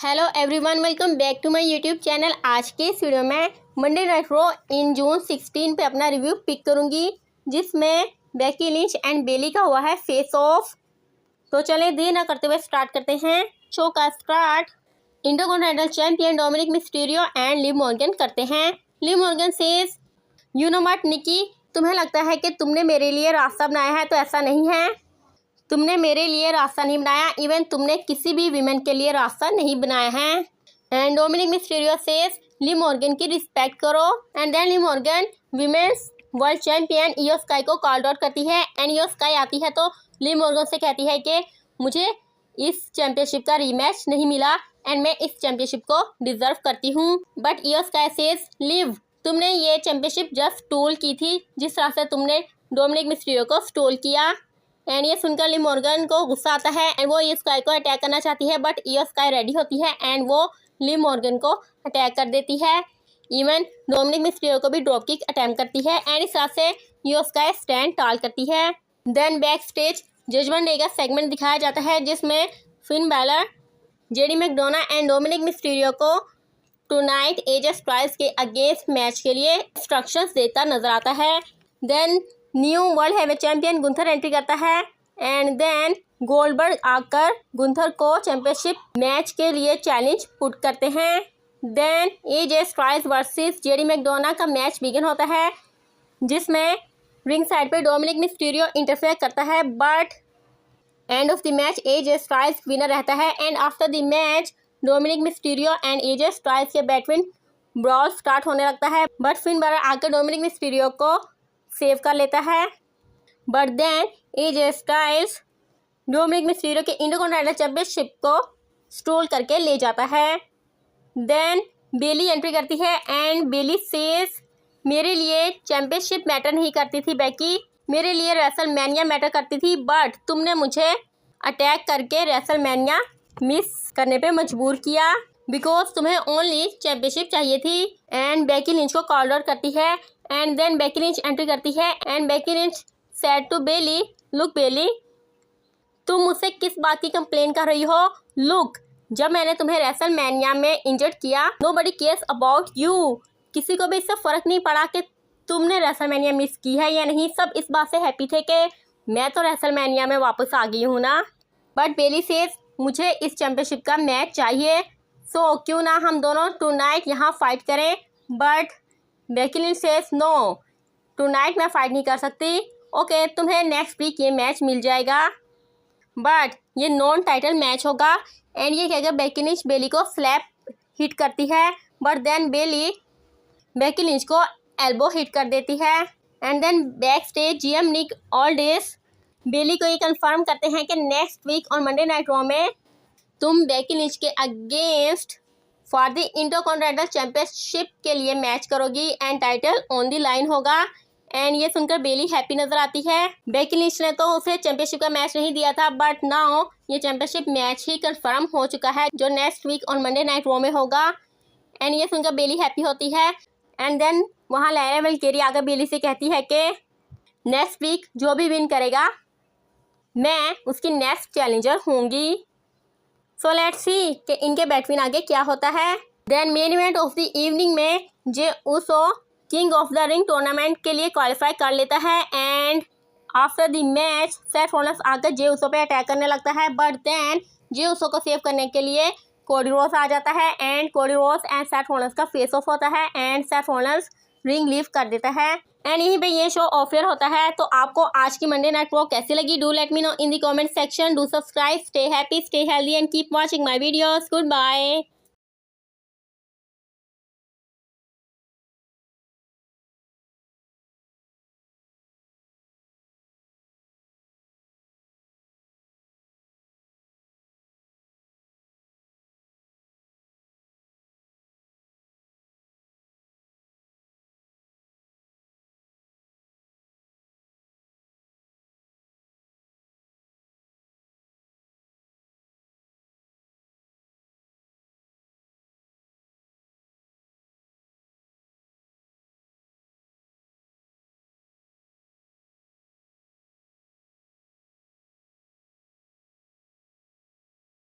Hello everyone, welcome back to my YouTube channel. आज के इस वीडियो में Monday night Raw in June 16 पे अपना रिव्यू पिक करूंगी, जिसमें बेकी लिंच एंड बेली का हुआ है फेस ऑफ। तो चलें देर ना करते हुए स्टार्ट करते हैं। शो का start intercontinental champion Dominik Mysterio and Liv Morgan करते हैं। Liv Morgan says, you know what Nikki, तुम्हें लगता है कि तुमने मेरे लिए रास्ता बनाया है, तो ऐसा नहीं है। तुमने मेरे लिए रास्ता नहीं बनाया, इवन तुमने किसी भी वीमेन के लिए रास्ता नहीं बनाया है। And Dominik Mysterio says, Liv Morgan की रिस्पेक्ट करो। And then Liv Morgan women's world champion Iyo Sky को कॉल आउट करती है। एंड इयो स्काई आती है तो लिव मॉर्गन से कहती है कि मुझे इस चैंपियनशिप का रीमैच नहीं मिला एंड मैं इस चैंपियनशिप को डिजर्व करती हूँ। बट इयो स्काई सेज, लिव, तुमने ये चैंपियनशिप जस्ट स्टोल की थी, जिस तरह से तुमने डोमिनिक मिस्टीरियो को स्टोल किया। एंड ये सुनकर लिव मॉर्गन को गुस्सा आता है एंड वो इयो स्काई को अटैक करना चाहती है, बट इयो स्काई रेडी होती है एंड वो लिव मॉर्गन को अटैक कर देती है। इवन डोमिनिक मिस्टीरियो को भी ड्रॉप किक अटैम्प्ट करती है एंड इस तरह से इयो स्काई स्टैंड टाल करती है। Then back stage judgment day का सेगमेंट दिखाया जाता है, जिसमें Finn Balor JD McDonagh and Dominik Mysterio को टुनाइट एजे स्टाइल्स के अगेंस्ट मैच के लिए इंस्ट्रक्शंस देता नजर आता है। Then new world heavy champion Gunther entry करता है एंड देन गोल्डबर्ग आकर गुंथर को चैंपियनशिप मैच के लिए चैलेंज पुट करते हैं। Then AJ Styles versus JD McDonagh का मैच बिगिन होता है, जिसमें रिंग साइड पे डोमिनिक मिस्टीरियो इंटरफेयर करता है, but end of the match AJ Styles winner रहता है। And after the match Dominik Mysterio and AJ Styles के बैटविन ब्रॉल स्टार्ट होने लगता है, बट फिन बैलर आकर डोमिनिक मिस्टीरियो को सेव कर लेता है। But then AJ Styles Dominik Mysterio के इंटरकॉन्टिनेंटल चैंपियनशिप को स्टोल करके ले जाता है। देन बेली एंट्री करती है एंड बेली सेज, मेरे लिए चैंपियनशिप मैटर नहीं करती थी बेकी, मेरे लिए रेसलमैनिया मैटर करती थी, बट तुमने मुझे अटैक करके रेसलमैनिया मिस करने पे मजबूर किया बिकॉज तुम्हें ओनली चैंपियनशिप चाहिए थी। एंड बेकी लिंच को कॉल आउट करती है and then Becky Lynch entry करती है and Becky Lynch said to Bayley, look Bayley, तुम मुझसे किस बात की कंप्लेन कर रही हो? लुक, जब मैंने तुम्हें रेसलमैनिया में इंजर्ड किया, नोबडी केयर्स अबाउट यू, किसी को भी इससे फर्क नहीं पड़ा कि तुमने रेसलमैनिया मिस की है या नहीं। सब इस बात से हैप्पी थे कि मैं तो रेसलमैनिया में वापस आ गई हूँ ना। बट बेली सेज, मुझे इस चैंपियनशिप का मैच चाहिए, सो क्यों ना हम दोनों टुनाइट यहाँ फाइट करें। But Becky Lynch says, no, tonight मैं फाइट नहीं कर सकती। ओके, तुम्हें नेक्स्ट वीक ये मैच मिल जाएगा, बट ये नॉन टाइटल मैच होगा। एंड ये कहकर बेकी लिंच बेली को स्लैप हिट करती है, but then Bayley Becky Lynch को एल्बो हिट कर देती है। And then back stage GM Nick Aldis Bayley को ये कंफर्म करते हैं कि नेक्स्ट वीक और मंडे नाइट रॉ में तुम बेकी लिंच के against for the intercontinental championship के लिए मैच करोगी and title on the line होगा। एंड ये सुनकर बेली हैप्पी नजर आती है। बेकी लिंच ने तो उसे चैंपियनशिप का मैच नहीं दिया था, बट नाउ ये चैंपियनशिप मैच ही कंफर्म हो चुका है, जो नेक्स्ट वीक और मंडे नाइट रॉ में होगा। एंड ये सुनकर बेली हैप्पी होती है। एंड देन वहाँ लायरा वेलकेरी आकर बेली से कहती है कि नेक्स्ट वीक जो भी विन करेगा मैं उसकी नेक्स्ट चैलेंजर होंगी। सो लेट्स सी कि इनके बैटविन आगे क्या होता है। Then main event of the evening में Jey Uso King of the Ring tournament के लिए क्वालिफाई कर लेता है and after the match Seth Rollins आकर जे उसो पे अटैक करने लगता है, बट देन जे उसो को सेव करने के लिए कोडी रोड्स आ जाता है and Cody Rhodes and Seth Rollins का फेस ऑफ होता है and Seth Rollins ring leave कर देता है। एंड यहीं पे ये शो ऑफर होता है। तो आपको आज की मंडे नाइट रॉ कैसी लगी? Do let me know in the comment section. Do subscribe, stay happy, stay healthy and keep watching my videos. Good bye.